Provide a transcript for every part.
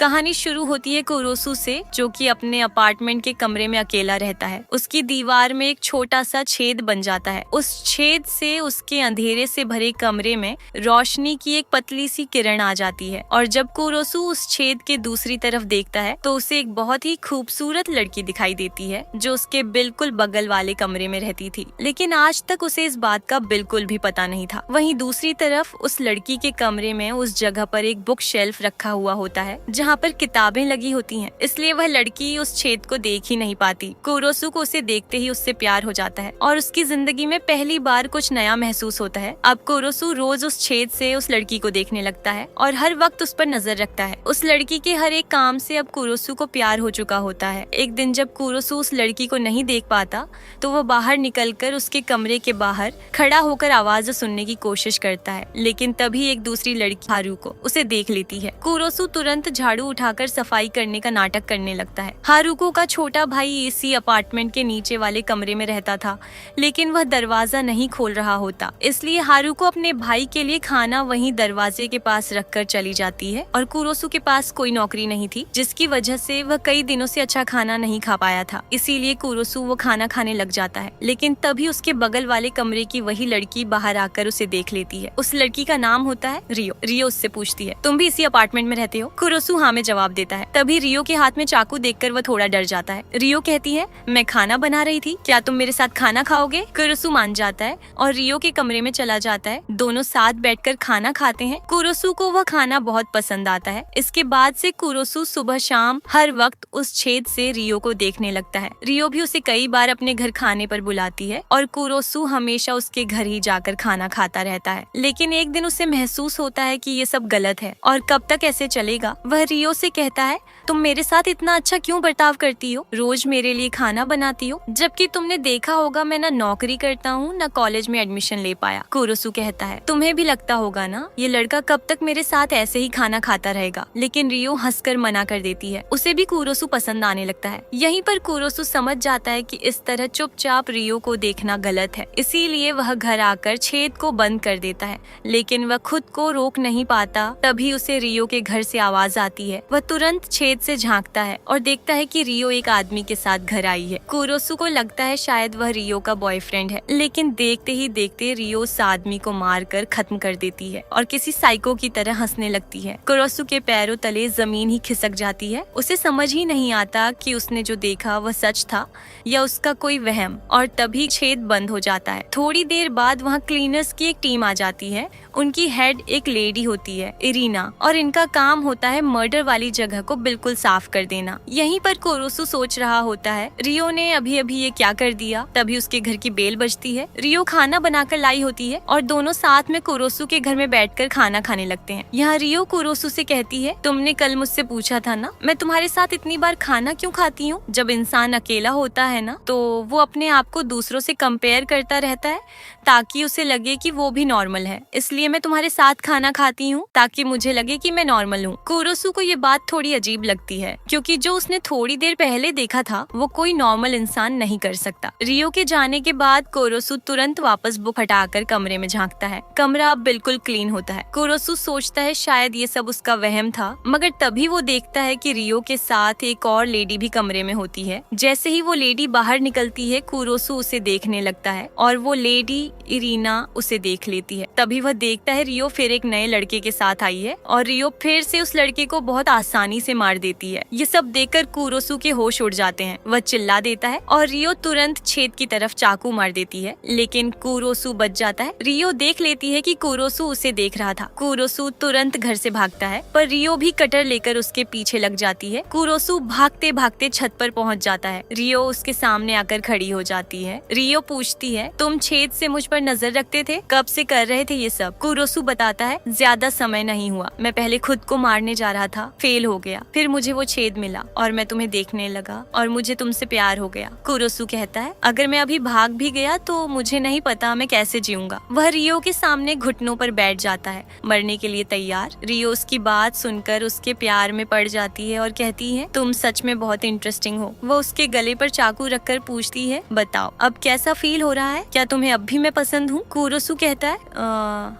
कहानी शुरू होती है कुरोसू से, जो कि अपने अपार्टमेंट के कमरे में अकेला रहता है। उसकी दीवार में एक छोटा सा छेद बन जाता है। उस छेद से उसके अंधेरे से भरे कमरे में रोशनी की एक पतली सी किरण आ जाती है और जब कुरोसू उस छेद के दूसरी तरफ देखता है तो उसे एक बहुत ही खूबसूरत लड़की दिखाई देती है जो उसके बिल्कुल बगल वाले कमरे में रहती थी, लेकिन आज तक उसे इस बात का बिल्कुल भी पता नहीं था। वहीं दूसरी तरफ उस लड़की के कमरे में उस जगह पर एक बुक शेल्फ रखा हुआ होता है जहाँ पर किताबें लगी होती हैं, इसलिए वह लड़की उस छेद को देख ही नहीं पाती। कुरोसू को उसे देखते ही उससे प्यार हो जाता है और उसकी जिंदगी में पहली बार कुछ नया महसूस होता है। अब कुरोसू रोज उस छेद से उस लड़की को देखने लगता है और हर वक्त उस पर नजर रखता है। उस लड़की के हर एक काम से अब कुरोसू को प्यार हो चुका होता है। एक दिन जब कुरोसू उस लड़की को नहीं देख पाता तो वह बाहर निकलकर उसके कमरे के बाहर खड़ा होकर आवाज सुनने की कोशिश करता है, लेकिन तभी एक दूसरी लड़की हारुको उसे देख लेती है। कुरोसू तुरंत झाड़ू उठाकर सफाई करने का नाटक करने लगता है। हारुको का छोटा भाई एसी अपार्टमेंट के नीचे वाले कमरे में रहता था, लेकिन वह दरवाजा नहीं खोल रहा होता, इसलिए हारुको अपने भाई के लिए खाना वहीं दरवाजे के पास रखकर चली जाती है। और कुरोसू के पास कोई नौकरी नहीं थी, जिसकी वजह से वह कई दिनों से अच्छा खाना नहीं खा पाया था, इसीलिए कुरोसू वो खाना खाने लग जाता है। लेकिन तभी उसके बगल वाले कमरे की वही लड़की बाहर आकर उसे देख लेती है। उस लड़की का नाम होता है रियो। रियो उससे पूछती है, तुम भी इसी अपार्टमेंट में रहते हो? कुरोसू हाँ में जवाब देता है। तभी रियो के हाथ में चाकू देखकर वह थोड़ा डर जाता है। रियो कहती है, मैं खाना बना रही थी, क्या तुम मेरे साथ खाना खाओगे? कुरोसू मान जाता है और रियो के कमरे में चला जाता है। दोनों साथ बैठकर खाना खाते हैं। कुरोसू को वह खाना बहुत पसंद आता है। इसके बाद से कुरोसू सुबह शाम हर वक्त उस छेद से रियो को देखने लगता है। रियो भी उसे कई बार अपने घर खाने पर बुलाती है और कुरोसू हमेशा उसके घर ही जाकर खाना खाता रहता है। लेकिन एक दिन उसे महसूस होता है कि ये सब गलत है और कब तक ऐसे चलेगा। वह रियो से कहता है, तुम मेरे साथ इतना अच्छा क्यों बर्ताव करती हो? रोज मेरे लिए खाना बनाती हो, जबकि तुमने देखा होगा मैं ना नौकरी करता हूँ ना कॉलेज में एडमिशन ले पाया। कुरोसू कहता है, तुम्हें भी लगता होगा ना ये लड़का कब तक मेरे साथ ऐसे ही खाना खाता रहेगा। लेकिन रियो हंसकर मना कर देती है। उसे भी कुरोसू पसंद आने लगता है। यहीं पर कुरोसू समझ जाता है कि इस तरह चुपचाप रियो को देखना गलत है, इसीलिए वह घर आकर छेद को बंद कर देता है। लेकिन वह खुद को रोक नहीं पाता। तभी उसे रियो के घर से आवाज आती है। वह तुरंत छेद से झांकता है और देखता है कि रियो एक आदमी के साथ घर आई है। कुरोसू को लगता है शायद वह रियो का बॉयफ्रेंड है, लेकिन देखते ही देखते रियो उस आदमी को मारकर खत्म कर देती है और किसी साइको की तरह हंसने लगती है। कुरोसू के पैरों तले जमीन ही खिसक जाती है। उसे समझ ही नहीं आता कि उसने जो देखा वह सच था या उसका कोई वहम, और तभी छेद बंद हो जाता है। थोड़ी देर बाद वहाँ क्लीनर्स की एक टीम आ जाती है। उनकी हेड एक लेडी होती है, इरीना, और इनका काम होता है मर्डर वाली जगह को बिल्कुल साफ कर देना। यहीं पर कुरोसू सोच रहा होता है रियो ने अभी अभी ये क्या कर दिया। तभी उसके घर की बेल बजती है। रियो खाना बनाकर लाई होती है और दोनों साथ में कुरोसू के घर में बैठकर खाना खाने लगते हैं। यहाँ रियो कुरोसू से कहती है, तुमने कल मुझसे पूछा था ना मैं तुम्हारे साथ इतनी बार खाना क्यों खाती हूँ? जब इंसान अकेला होता है ना तो वो अपने आप को दूसरों से कंपेयर करता रहता है ताकि उसे लगे कि वो भी नॉर्मल है, इसलिए मैं तुम्हारे साथ खाना खाती हूँ ताकि मुझे लगे कि मैं नॉर्मल हूँ। कुरोसू को ये बात थोड़ी अजीब लगती है क्योंकि जो उसने थोड़ी देर पहले देखा था वो कोई नॉर्मल इंसान नहीं कर सकता। रियो के जाने के बाद कुरोसू तुरंत वापस बुक हटाकर कमरे में झांकता है। कमरा अब बिल्कुल क्लीन होता है। कुरोसू सोचता है शायद ये सब उसका वहम था, मगर तभी वो देखता है कि रियो के साथ एक और लेडी भी कमरे में होती है। जैसे ही वो लेडी बाहर निकलती है कुरोसू उसे देखने लगता है और वो लेडी इरीना उसे देख लेती है। तभी वह देखता है रियो फिर एक नए लड़के के साथ आई है और रियो फिर से उस लड़के को बहुत आसानी से मार देती है। ये सब देखकर कुरोसू के होश उड़ जाते हैं। वह चिल्ला देता है और रियो तुरंत छेद की तरफ चाकू मार देती है, लेकिन कुरोसू बच जाता है। रियो देख लेती है कि कुरोसू उसे देख रहा था। कुरोसू तुरंत घर से भागता है, पर रियो भी कटर लेकर उसके पीछे लग जाती है। कुरोसू भागते भागते छत पर पहुंच जाता है। रियो उसके सामने आकर खड़ी हो जाती है। रियो पूछती है, तुम छेद से मुझ पर नजर रखते थे, कब से कर रहे थे ये सब? कुरोसू बताता है, ज्यादा समय नहीं हुआ, मैं पहले खुद को मारने जा रहा था, फेल हो गया, फिर मुझे वो छेद मिला और मैं तुम्हें देखने लगा और मुझे तुमसे प्यार हो गया। कुरोसू कहता है, अगर मैं अभी भाग भी गया तो मुझे नहीं पता मैं कैसे जीऊंगा। वह रियो के सामने घुटनों पर बैठ जाता है, मरने के लिए तैयार। रियो उसकी बात सुनकर उसके प्यार में पड़ जाती है और कहती है, तुम सच में बहुत इंटरेस्टिंग हो। वो उसके गले पर चाकू रखकर पूछती है, बताओ अब कैसा फील हो रहा है, क्या तुम्हें अब भी मैं पसंद हूँ? कुरोसू कहता है,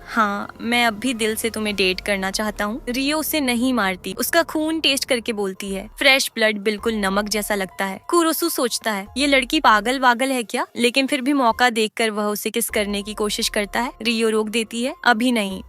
हाँ मैं अब भी दिल से तुम्हें डेट करना चाहता हूँ। रियो उसे नहीं मारती बताती, उसका खून टेस्ट करके बोलती है फ्रेश ब्लड बिल्कुल नमक जैसा लगता है। कुरोसू सोचता है ये लड़की पागल वागल है क्या, लेकिन फिर भी मौका देखकर वह उसे किस करने की कोशिश करता है। रियो रोक देती है, अभी नहीं,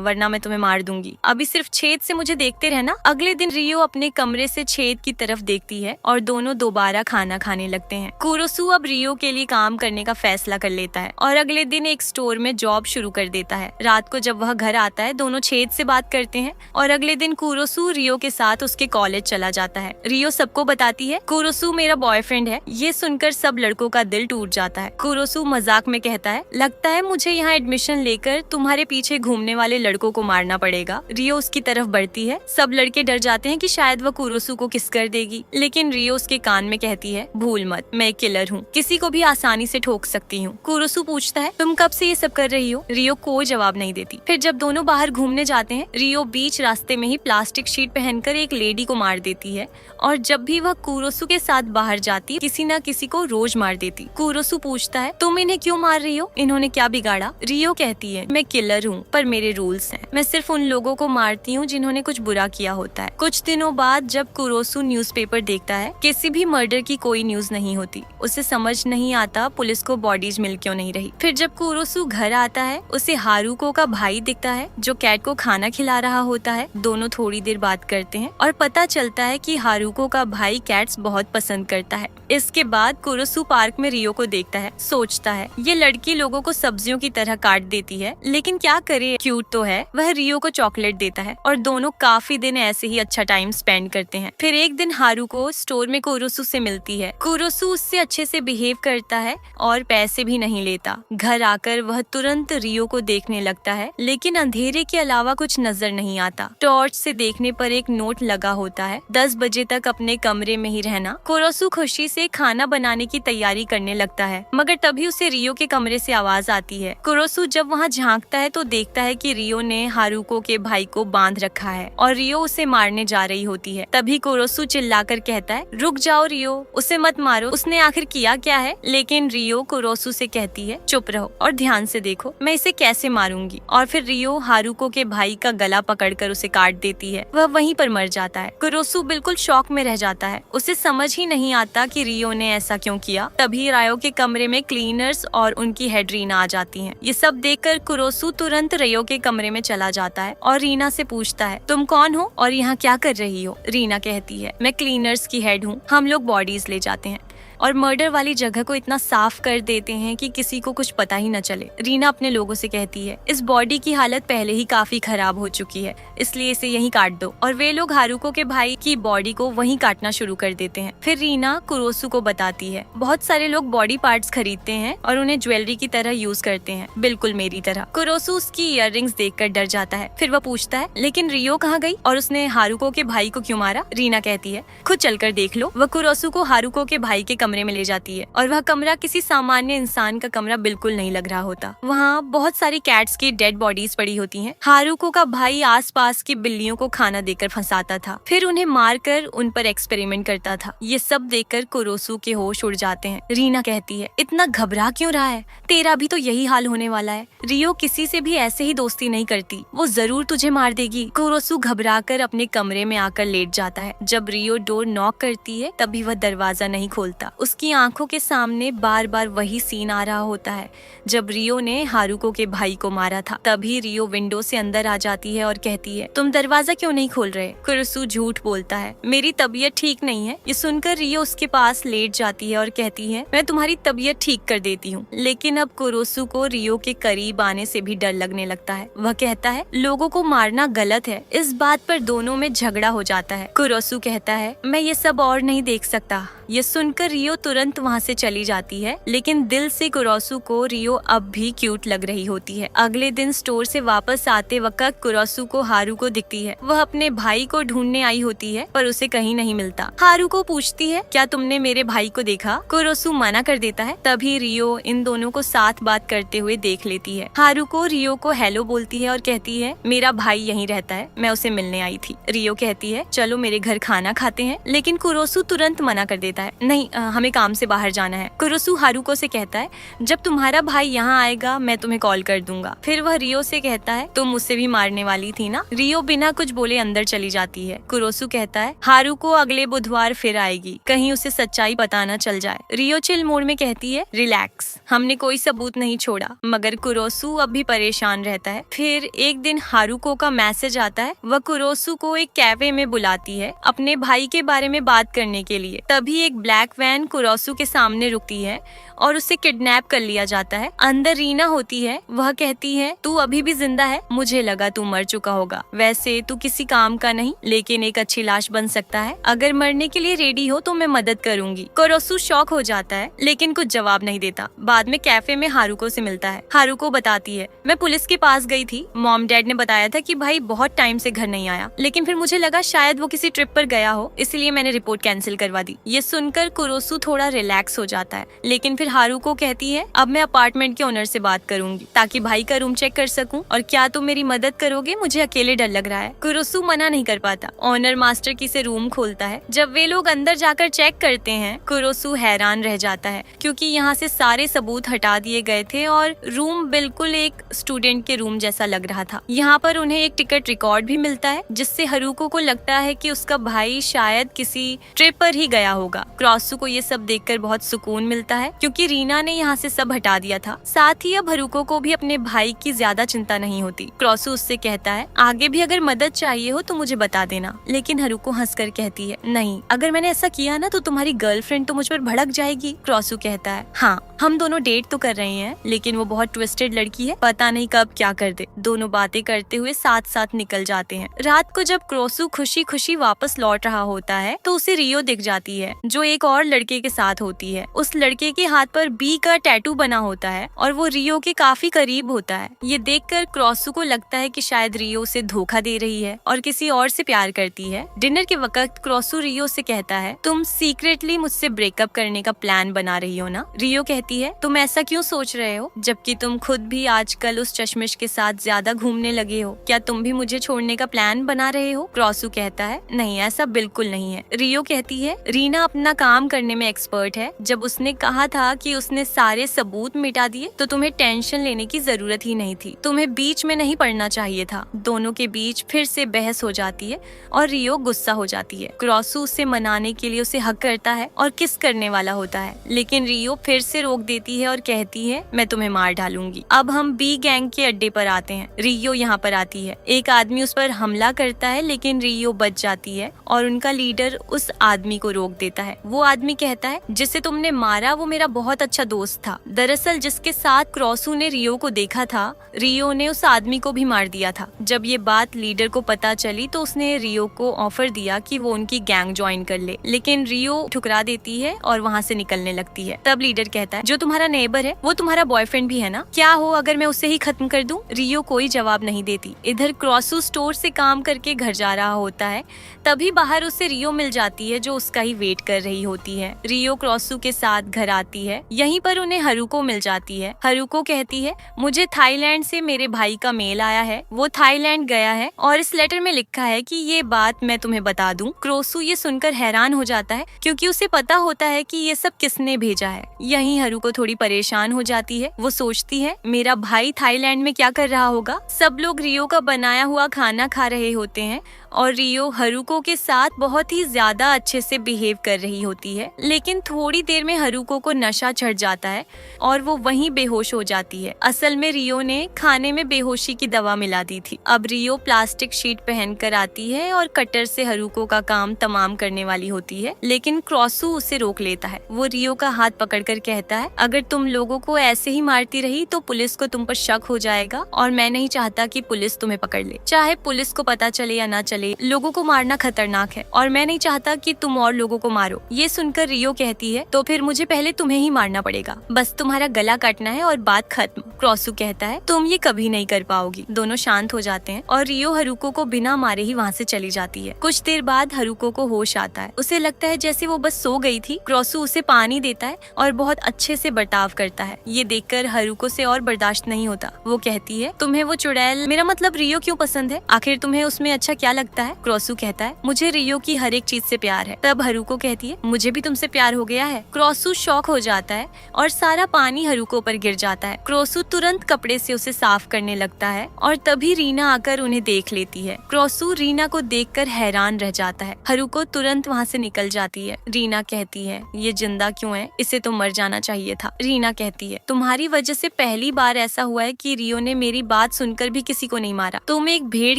वरना मैं तुम्हें मार दूंगी, अभी सिर्फ छेद से मुझे देखते रहना। अगले दिन रियो अपने कमरे से छेद की तरफ देखती है और दोनों दोबारा खाना खाने लगते हैं। कुरोसू अब रियो के लिए काम करने का फैसला कर लेता है और अगले दिन एक स्टोर में जॉब शुरू कर देता है। रात को जब वह घर आता है दोनों छेद से बात करते हैं और अगले दिन कुरोसू रियो के साथ उसके कॉलेज चला जाता है। रियो सबको बताती है कुरोसू मेरा बॉयफ्रेंड है। ये सुनकर सब लड़कों का दिल टूट जाता है। कुरोसू मजाक में कहता है लगता है मुझे यहाँ एडमिशन लेकर तुम्हारे पीछे घूमने वाले लड़कों को मारना पड़ेगा। रियो उसकी तरफ बढ़ती है, सब लड़के डर जाते हैं कि शायद वह कुरोसू को किस कर देगी, लेकिन रियो उसके कान में कहती है भूल मत, मैं एक किलर हूँ, किसी को भी आसानी से ठोक सकती हूँ। कुरोसू पूछता है तुम कब से ये सब कर रही हो। रियो कोई जवाब नहीं देती। फिर जब दोनों बाहर घूमने जाते हैं रियो बीच रास्ते में ही प्लास्टिक शीट पहनकर एक लेडी को मार देती है और जब भी वह कुरोसू के साथ बाहर जाती किसी न किसी को रोज मार देती। कुरोसू पूछता है तुम इन्हें क्यों मार रही हो, इन्होंने क्या बिगाड़ा। रियो कहती है मैं किलर हूँ पर मेरे रूल्स हैं, मैं सिर्फ उन लोगों को मारती हूँ जिन्होंने कुछ बुरा किया होता है। कुछ दिनों बाद जब कुरोसू न्यूज़पेपर देखता है किसी भी मर्डर की कोई न्यूज नहीं होती। उसे समझ नहीं आता पुलिस को बॉडीज मिल क्यों नहीं रही। फिर जब कुरोसू घर आता है उसे हारुको का भाई दिखता है जो कैट को खाना खिला रहा होता है। दोनों थोड़ी देर बात करते हैं और पता चलता है कि हारुको का भाई कैट्स बहुत पसंद करता है। इसके बाद कुरोसू पार्क में रियो को देखता है, सोचता है ये लड़की लोगों को सब्जियों की तरह काट देती है, लेकिन क्या करे, क्यूट तो है। वह रियो को चॉकलेट देता है और दोनों काफी दिन ऐसे ही अच्छा टाइम स्पेंड करते हैं। फिर एक दिन हारुको स्टोर में कुरोसू से मिलती है। कुरोसू उससे अच्छे से बिहेव करता है और पैसे भी नहीं लेता। घर आकर वह तुरंत रियो को देखने लगता है, लेकिन अंधेरे के अलावा कुछ नजर नहीं आता। टॉर्च से देखने पर एक नोट लगा होता है 10 बजे तक अपने कमरे में ही रहना। कुरोसू खुशी से खाना बनाने की तैयारी करने लगता है, मगर तभी उसे रियो के कमरे से आवाज आती है। कुरोसू जब वहाँ झांकता है तो देखता है कि रियो ने हारुको के भाई को बांध रखा है और रियो उसे मारने जा रही होती है। तभी कुरोसू चिल्लाकर कहता है रुक जाओ रियो, उसे मत मारो, उसने आखिर किया क्या है। लेकिन रियो कुरोसू से कहती है चुप रहो और ध्यान से देखो मैं इसे कैसे मारूंगी। और फिर रियो हारुको के भाई का गला पकड़कर उसे काट देती है। वह वहीं पर मर जाता है। कुरोसू बिल्कुल शॉक में रह जाता है, उसे समझ ही नहीं आता कि रियो ने ऐसा क्यों किया। तभी रायो के कमरे में क्लीनर्स और उनकी हेड रीना आ जाती हैं। ये सब देखकर कुरोसू तुरंत रियो के कमरे में चला जाता है और रीना से पूछता है तुम कौन हो और यहाँ क्या कर रही हो। रीना कहती है मैं क्लीनर्स की हेड हूँ, हम लोग बॉडीज ले जाते हैं और मर्डर वाली जगह को इतना साफ कर देते हैं कि किसी को कुछ पता ही न चले। रीना अपने लोगों से कहती है इस बॉडी की हालत पहले ही काफी खराब हो चुकी है, इसलिए इसे यहीं काट दो। और वे लोग हारुको के भाई की बॉडी को वहीं काटना शुरू कर देते हैं। फिर रीना कुरोसू को बताती है बहुत सारे लोग बॉडी पार्ट्स खरीदते हैं और उन्हें ज्वेलरी की तरह यूज करते हैं, बिल्कुल मेरी तरह। कुरोसू उसकी इयररिंग्स देखकर डर जाता है। फिर वह पूछता है लेकिन रियो कहाँ गई और उसने हारुको के भाई को क्यों मारा। रीना कहती है खुद चलकर देख लो। वह कुरोसू को हारुको के भाई के कमरे में ले जाती है और वह कमरा किसी सामान्य इंसान का कमरा बिल्कुल नहीं लग रहा होता। वहाँ बहुत सारी कैट्स की डेड बॉडीज पड़ी होती हैं। हारुको का भाई आसपास की बिल्लियों को खाना देकर फंसाता था, फिर उन्हें मारकर उन पर एक्सपेरिमेंट करता था। ये सब देखकर कुरोसू के होश उड़ जाते हैं। रीना कहती है इतना घबरा क्यों रहा है, तेरा भी तो यही हाल होने वाला है। रियो किसी से भी ऐसे ही दोस्ती नहीं करती, वो जरूर तुझे मार देगी। कुरोसू घबराकर अपने कमरे में आकर लेट जाता है। जब रियो डोर नॉक करती है तभी वह दरवाजा नहीं खोलता। उसकी आंखों के सामने बार बार वही सीन आ रहा होता है जब रियो ने हारुको के भाई को मारा था। तभी रियो विंडो से अंदर आ जाती है और कहती है तुम दरवाजा क्यों नहीं खोल रहे। कुरोसू झूठ बोलता है मेरी तबीयत ठीक नहीं है। ये सुनकर रियो उसके पास लेट जाती है और कहती है मैं तुम्हारी तबीयत ठीक कर देती हूँ। लेकिन अब कुरोसू को रियो के करीब आने से भी डर लगने लगता है। वह कहता है लोगों को मारना गलत है। इस बात पर दोनों में झगड़ा हो जाता है। कुरोसू कहता है मैं ये सब और नहीं देख सकता। ये सुनकर रियो तुरंत वहाँ से चली जाती है, लेकिन दिल से कुरोसू को रियो अब भी क्यूट लग रही होती है। अगले दिन स्टोर से वापस आते वक्त कुरोसू को हारुको दिखती है। वह अपने भाई को ढूंढने आई होती है पर उसे कहीं नहीं मिलता। हारुको पूछती है क्या तुमने मेरे भाई को देखा। कुरोसू मना कर देता है। तभी रियो इन दोनों को साथ बात करते हुए देख लेती है। हारुको रियो को हेलो बोलती है और कहती है मेरा भाई यहीं रहता है, मैं उसे मिलने आई थी। रियो कहती है चलो मेरे घर खाना खाते हैं, लेकिन कुरोसू तुरंत मना कर देता देता है, नहीं हमें काम से बाहर जाना है। कुरोसु हारुको से कहता है जब तुम्हारा भाई यहाँ आएगा मैं तुम्हें कॉल कर दूंगा। फिर वह रियो से कहता है तुम मुझसे भी मारने वाली थी ना। रियो बिना कुछ बोले अंदर चली जाती है। कुरोसु कहता है हारुको अगले बुधवार फिर आएगी, कहीं उसे सच्चाई पता न चल जाए। रियो चिल मूड में कहती है रिलैक्स, हमने कोई सबूत नहीं छोड़ा। मगर कुरोसु अब भी परेशान रहता है। फिर एक दिन हारुको का मैसेज आता है, वह कुरोसु को एक कैफे में बुलाती है अपने भाई के बारे में बात करने के लिए। तभी एक ब्लैक वैन कुरोसु के सामने रुकती है और उसे किडनैप कर लिया जाता है। अंदर रीना होती है, वह कहती है तू अभी भी जिंदा है, मुझे लगा तू मर चुका होगा। वैसे तू किसी काम का नहीं लेकिन एक अच्छी लाश बन सकता है, अगर मरने के लिए रेडी हो तो मैं मदद करूंगी। कुरोसु शॉक हो जाता है लेकिन कुछ जवाब नहीं देता। बाद में कैफे में हारुको से मिलता है। हारुको बताती है मैं पुलिस के पास गई थी, मॉम डैड ने बताया था कि भाई बहुत टाइम से घर नहीं आया, लेकिन फिर मुझे लगा शायद वो किसी ट्रिप पर गया हो, इसलिए मैंने रिपोर्ट कैंसिल करवा दी। ये सुनकर कुरोसु थोड़ा रिलैक्स हो जाता है, लेकिन फिर हारुको कहती है अब मैं अपार्टमेंट के ओनर से बात करूंगी ताकि भाई का रूम चेक कर सकूं, और क्या तुम मेरी मदद करोगे, मुझे अकेले डर लग रहा है। कुरोसु मना नहीं कर पाता। ओनर मास्टर की से रूम खोलता है। जब वे लोग अंदर जाकर चेक करते हैं कुरोसु हैरान रह जाता है क्योंकि यहाँ से सारे सबूत हटा दिए गए थे और रूम बिल्कुल एक स्टूडेंट के रूम जैसा लग रहा था। यहाँ पर उन्हें एक टिकट रिकॉर्ड भी मिलता है जिससे हारुको को लगता है कि उसका भाई शायद किसी ट्रिप पर ही गया होगा। कुरोसु को ये सब देखकर बहुत सुकून मिलता है क्योंकि रीना ने यहाँ से सब हटा दिया था। साथ ही अब हारुको को भी अपने भाई की ज्यादा चिंता नहीं होती। कुरोसु उससे कहता है आगे भी अगर मदद चाहिए हो तो मुझे बता देना, लेकिन हारुको हंसकर कहती है नहीं, अगर मैंने ऐसा किया ना तो तुम्हारी गर्लफ्रेंड तो मुझ पर भड़क जाएगी। कुरोसु कहता है हाँ हम दोनों डेट तो कर रहे हैं, लेकिन वो बहुत ट्विस्टेड लड़की है, पता नहीं कब क्या कर दे। दोनों बातें करते हुए साथ साथ निकल जाते हैं। रात को जब कुरोसु खुशी खुशी वापस लौट रहा होता है तो उसे रियो दिख जाती है जो एक और लड़के के साथ होती है। उस लड़के के हाथ पर बी का टैटू बना होता है और वो रियो के काफी करीब होता है। ये देखकर कुरोसु को लगता है कि शायद रियो उसे धोखा दे रही है और किसी और से प्यार करती है। डिनर के वक्त कुरोसु रियो से कहता है तुम सीक्रेटली मुझसे ब्रेकअप करने का प्लान बना रही हो ना। रियो कहती है तुम ऐसा क्यों सोच रहे हो जबकि तुम खुद भी आजकल उस चश्मिश के साथ ज्यादा घूमने लगे हो, क्या तुम भी मुझे छोड़ने का प्लान बना रहे हो। कुरोसु कहता है नहीं ऐसा बिल्कुल नहीं है। रियो कहती है रीना अपना काम करने में एक्सपर्ट है, जब उसने कहा था कि उसने सारे सबूत मिटा दिए तो तुम्हें टेंशन लेने की जरूरत ही नहीं थी, तुम्हें बीच में नहीं पड़ना चाहिए था। दोनों के बीच फिर से बहस हो जाती है और रियो गुस्सा हो जाती है। कुरोसु उसे मनाने के लिए उसे हक करता है और किस करने वाला होता है, लेकिन रियो फिर से रोक देती है और कहती है मैं तुम्हें मार डालूंगी। अब हम बी गैंग के अड्डे पर आते हैं। रियो यहाँ पर आती है। एक आदमी उस पर हमला करता है लेकिन रियो बच जाती है और उनका लीडर उस आदमी को रोक देता है। वो आदमी कहता है जिसे तुमने मारा वो मेरा बहुत अच्छा दोस्त था। दरअसल जिसके साथ कुरोसु ने रियो को देखा था, रियो ने उस आदमी को भी मार दिया था। जब ये बात लीडर को पता चली तो उसने रियो को ऑफर दिया कि वो उनकी गैंग ज्वाइन कर ले, लेकिन रियो ठुकरा देती है और वहाँ से निकलने लगती है। तब लीडर कहता है जो तुम्हारा नेबर है वो तुम्हारा बॉयफ्रेंड भी है ना, क्या हो अगर मैं उसे ही खत्म कर दूं। रियो कोई जवाब नहीं देती। इधर कुरोसु स्टोर से काम करके घर जा रहा होता है, तभी बाहर उसे रियो मिल जाती है जो उसका ही वेट कर रही होती है। रियो कुरोसु के साथ घर आती है। यहीं पर उन्हें हारुको मिल जाती है। हारुको कहती है मुझे थाईलैंड से मेरे भाई का मेल आया है, वो थाईलैंड गया है और इस लेटर में लिखा है कि ये बात मैं तुम्हें बता दूं। कुरोसु ये सुनकर हैरान हो जाता है क्योंकि उसे पता होता है कि ये सब किसने भेजा है। यहीं हारुको थोड़ी परेशान हो जाती है। वो सोचती है मेरा भाई थाईलैंड में क्या कर रहा होगा। सब लोग रियो का बनाया हुआ खाना खा रहे होते हैं और रियो हारुको के साथ बहुत ही ज्यादा अच्छे से बिहेव कर रही होती है, लेकिन थोड़ी देर में हारुको को नशा चढ़ जाता है और वो वहीं बेहोश हो जाती है। असल में रियो ने खाने में बेहोशी की दवा मिला दी थी। अब रियो प्लास्टिक शीट पहनकर आती है और कटर से हारुको का काम तमाम करने वाली होती है, लेकिन कुरोसु उसे रोक लेता है। वो रियो का हाथ पकड़कर कहता है अगर तुम लोगों को ऐसे ही मारती रही तो पुलिस को तुम पर शक हो जाएगा और मैं नहीं चाहता कि पुलिस तुम्हें पकड़ ले। चाहे पुलिस को पता चले या ना चले, लोगों को मारना खतरनाक है और मैं नहीं चाहता कि तुम और लोगों को मारो। ये सुनकर रियो कहती है तो फिर मुझे पहले तुम्हें ही मारना पड़ेगा, बस तुम्हारा गला काटना है और बात खत्म। कुरोसु कहता है तुम ये कभी नहीं कर पाओगी। दोनों शांत हो जाते हैं और रियो हारुको को बिना मारे ही वहाँ से चली जाती है। कुछ देर बाद हारुको को होश आता है। उसे लगता है जैसे वो बस सो गई थी। कुरोसु उसे पानी देता है और बहुत अच्छे से बर्ताव करता है। ये देखकर हारुको से और बर्दाश्त नहीं होता। वो कहती है तुम्हें वो चुड़ैल, मेरा मतलब रियो क्यों पसंद है, आखिर तुम्हें उसमें अच्छा क्या लगता है। लगता है? क्रोसू कहता है, मुझे रियो की हर एक चीज से प्यार है। तब हारुको कहती है, मुझे भी तुमसे प्यार हो गया है। क्रोसू शॉक हो जाता है और सारा पानी हारुको पर गिर जाता है। क्रोसू तुरंत कपड़े से उसे साफ करने लगता है और तभी रीना आकर उन्हें देख लेती है। क्रोसू रीना को देखकर हैरान रह जाता है। हारुको तुरंत वहाँ से निकल जाती है। रीना कहती है, ये जिंदा क्यों है? इसे तो मर जाना चाहिए था। रीना कहती है, तुम्हारी वजह से पहली बार ऐसा हुआ है कि रियो ने मेरी बात सुनकर भी किसी को नहीं मारा। तुम एक भेड़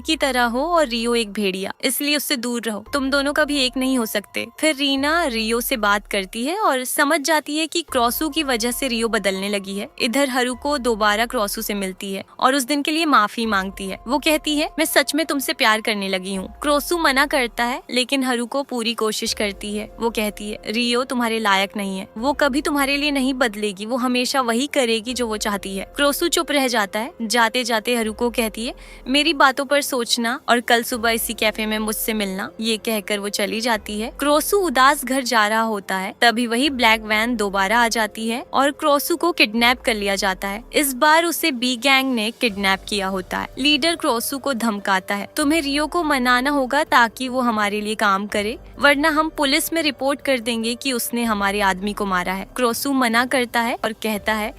की तरह हो और रियो एक भेड़िया, इसलिए उससे दूर रहो। तुम दोनों कभी एक नहीं हो सकते। फिर रीना रियो से बात करती है और समझ जाती है कि क्रोसू की वजह से रियो बदलने लगी है। इधर हारुको दोबारा क्रोसू से मिलती है और उस दिन के लिए माफी मांगती है। वो कहती है, मैं सच में तुमसे प्यार करने लगी हूँ। क्रोसू मना करता है लेकिन हारुको पूरी कोशिश करती है। वो कहती है, रियो तुम्हारे लायक नहीं है। वो कभी तुम्हारे लिए नहीं बदलेगी। वो हमेशा वही करेगी जो वो चाहती है। क्रोसू चुप रह जाता है। जाते जाते हारुको कहती है, मेरी बातों पर सोचना और कल सुबह इसी कैफे में मुझसे मिलना। ये कहकर वो चली जाती है। क्रोसू उदास घर जा रहा होता है। तभी वही ब्लैक वैन दोबारा आ जाती है और क्रोसू को किडनैप कर लिया जाता है। इस बार उसे बी गैंग ने किडनैप किया होता है। लीडर क्रोसू को धमकाता है, तुम्हें रियो को मनाना होगा ताकि वो हमारे लिए काम करे, वरना हम पुलिस में रिपोर्ट कर देंगे कि उसने हमारे आदमी को मारा है। क्रोसू मना करता है और कहता है,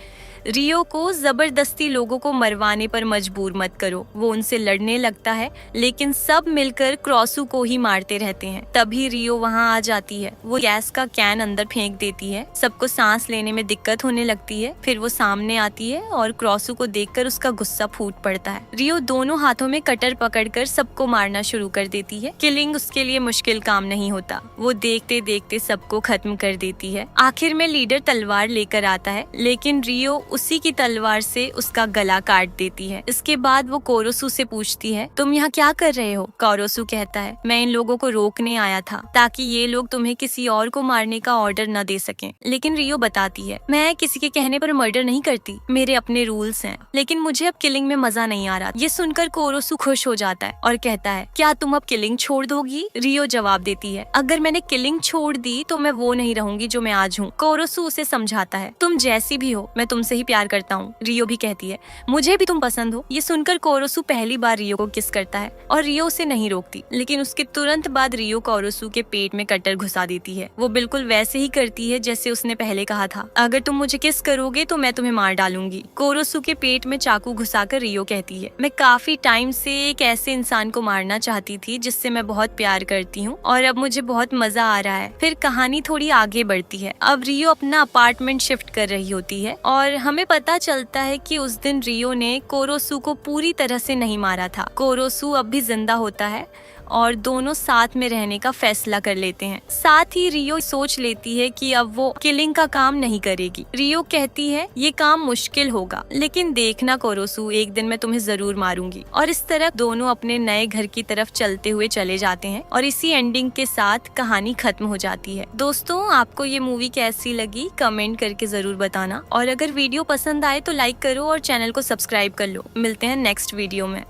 रियो को जबरदस्ती लोगों को मरवाने पर मजबूर मत करो। वो उनसे लड़ने लगता है लेकिन सब मिलकर क्रोसू को ही मारते रहते हैं। तभी रियो वहाँ आ जाती है। वो गैस का कैन अंदर फेंक देती है। सबको सांस लेने में दिक्कत होने लगती है। फिर वो सामने आती है और क्रोसू को देखकर उसका गुस्सा फूट पड़ता है। रियो दोनों हाथों में कटर पकड़कर सबको मारना शुरू कर देती है। किलिंग उसके लिए मुश्किल काम नहीं होता। वो देखते देखते सबको खत्म कर देती है। आखिर में लीडर तलवार लेकर आता है लेकिन रियो उसी की तलवार से उसका गला काट देती है। इसके बाद वो कोरोसू से पूछती है, तुम यहाँ क्या कर रहे हो? कोरोसू कहता है, मैं इन लोगों को रोकने आया था ताकि ये लोग तुम्हें किसी और को मारने का ऑर्डर न दे सकें। लेकिन रियो बताती है, मैं किसी के कहने पर मर्डर नहीं करती, मेरे अपने रूल्स हैं। लेकिन मुझे अब किलिंग में मजा नहीं आ रहा। ये सुनकर कोरोसू खुश हो जाता है और कहता है, क्या तुम अब किलिंग छोड़ दोगी? रियो जवाब देती है, अगर मैंने किलिंग छोड़ दी तो मैं वो नहीं रहूंगी जो मैं आज हूँ। कोरोसू उसे समझाता है, तुम जैसी भी हो मैं तुमसे ही प्यार करता हूँ। रियो भी कहती है, मुझे भी तुम पसंद हो। ये सुनकर कोरोसू पहली बार रियो को किस करता है और रियो उसे नहीं रोकती। लेकिन उसके तुरंत बाद रियो कोरोसू के पेट में कटर घुसा देती है। वो बिल्कुल वैसे ही करती है जैसे उसने पहले कहा था, अगर तुम मुझे किस करोगे तो मैं तुम्हें मार डालूंगी। कोरोसू के पेट में चाकू घुसाकर रियो कहती है, मैं काफी टाइम से एक ऐसे इंसान को मारना चाहती थी जिससे मैं बहुत प्यार करती हूँ और अब मुझे बहुत मजा आ रहा है। फिर कहानी थोड़ी आगे बढ़ती है। अब रियो अपना अपार्टमेंट शिफ्ट कर रही होती है और हमें पता चलता है कि उस दिन रियो ने कोरोसू को पूरी तरह से नहीं मारा था। कोरोसू अब भी जिंदा होता है और दोनों साथ में रहने का फैसला कर लेते हैं। साथ ही रियो सोच लेती है कि अब वो किलिंग का काम नहीं करेगी। रियो कहती है, ये काम मुश्किल होगा लेकिन देखना कोरोसू, एक दिन मैं तुम्हें जरूर मारूंगी। और इस तरह दोनों अपने नए घर की तरफ चलते हुए चले जाते हैं और इसी एंडिंग के साथ कहानी खत्म हो जाती है। दोस्तों, आपको ये मूवी कैसी लगी कमेंट करके जरूर बताना और अगर वीडियो पसंद आए तो लाइक करो और चैनल को सब्सक्राइब कर लो। मिलते हैं नेक्स्ट वीडियो में।